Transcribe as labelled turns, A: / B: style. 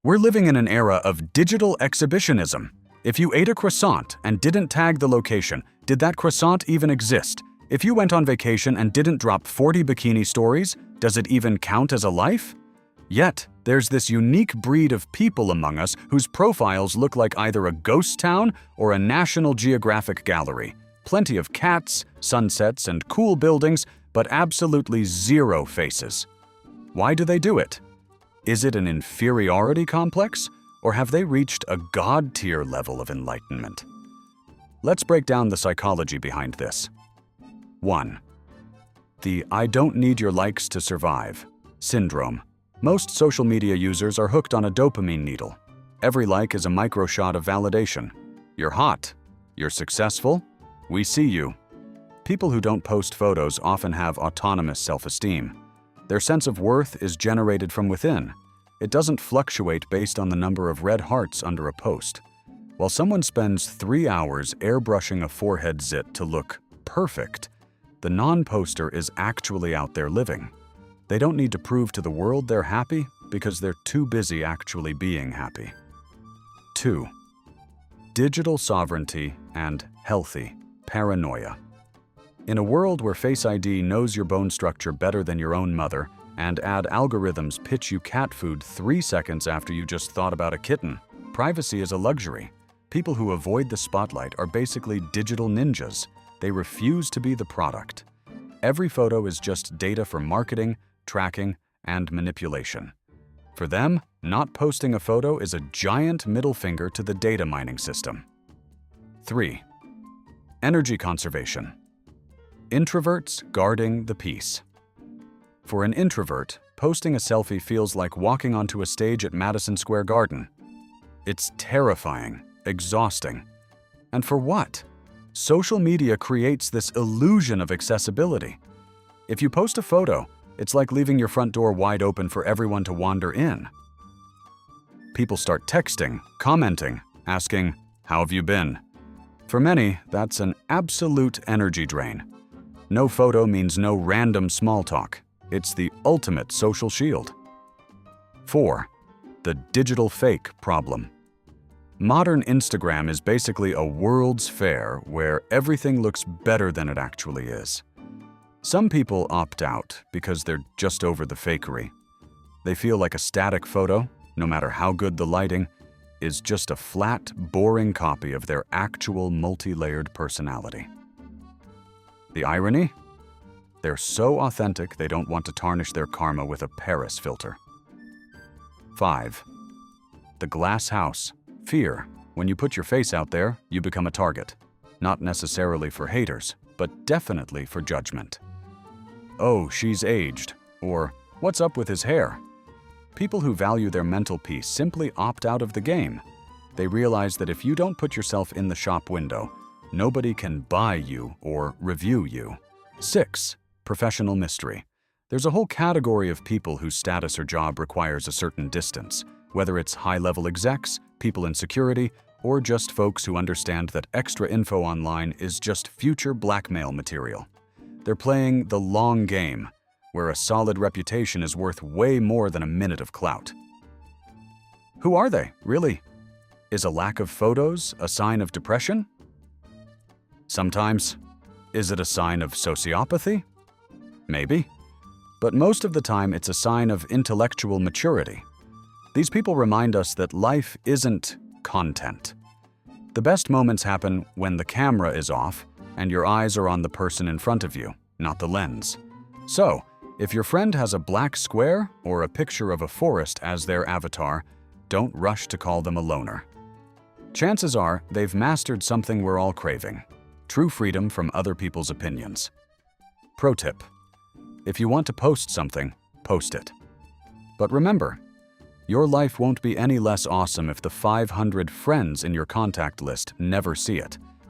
A: We're living in an era of digital exhibitionism. If you ate a croissant and didn't tag the location, did that croissant even exist? If you went on vacation and didn't drop 40 bikini stories, does it even count as a life? Yet, there's this unique breed of people among us whose profiles look like either a ghost town or a National Geographic gallery. Plenty of cats, sunsets, and cool buildings, but absolutely zero faces. Why do they do it? Is it an inferiority complex, or have they reached a god-tier level of enlightenment? Let's break down the psychology behind this. 1. The "I don't need your likes to survive" syndrome. Most social media users are hooked on a dopamine needle. Every like is a micro-shot of validation. You're hot. You're successful. We see you. People who don't post photos often have autonomous self-esteem. Their sense of worth is generated from within. It doesn't fluctuate based on the number of red hearts under a post. While someone spends 3 hours airbrushing a forehead zit to look perfect, the non-poster is actually out there living. They don't need to prove to the world they're happy because they're too busy actually being happy. 2. Digital sovereignty and healthy paranoia. In a world where Face ID knows your bone structure better than your own mother, and ad algorithms pitch you cat food 3 seconds after you just thought about a kitten, privacy is a luxury. People who avoid the spotlight are basically digital ninjas. They refuse to be the product. Every photo is just data for marketing, tracking, and manipulation. For them, not posting a photo is a giant middle finger to the data mining system. 3. Energy conservation. Introverts guarding the peace. For an introvert, posting a selfie feels like walking onto a stage at Madison Square Garden. It's terrifying, exhausting. And for what? Social media creates this illusion of accessibility. If you post a photo, it's like leaving your front door wide open for everyone to wander in. People start texting, commenting, asking, "How have you been?" For many, that's an absolute energy drain. No photo means no random small talk. It's the ultimate social shield. 4. The digital fake problem. Modern Instagram is basically a world's fair where everything looks better than it actually is. Some people opt out because they're just over the fakery. They feel like a static photo, no matter how good the lighting, is just a flat, boring copy of their actual multi-layered personality. The irony? They're so authentic they don't want to tarnish their karma with a Paris filter. 5. The glass house. Fear. When you put your face out there, you become a target. Not necessarily for haters, but definitely for judgment. "Oh, she's aged," or "What's up with his hair?" People who value their mental peace simply opt out of the game. They realize that if you don't put yourself in the shop window, nobody can buy you or review you. 6. Professional mystery. There's a whole category of people whose status or job requires a certain distance, whether it's high-level execs, people in security, or just folks who understand that extra info online is just future blackmail material. They're playing the long game, where a solid reputation is worth way more than a minute of clout. Who are they, really? Is a lack of photos a sign of depression? Sometimes. Is it a sign of sociopathy? Maybe. But most of the time, it's a sign of intellectual maturity. These people remind us that life isn't content. The best moments happen when the camera is off and your eyes are on the person in front of you, not the lens. So, if your friend has a black square or a picture of a forest as their avatar, don't rush to call them a loner. Chances are they've mastered something we're all craving: true freedom from other people's opinions. Pro tip: if you want to post something, post it. But remember, your life won't be any less awesome if the 500 friends in your contact list never see it.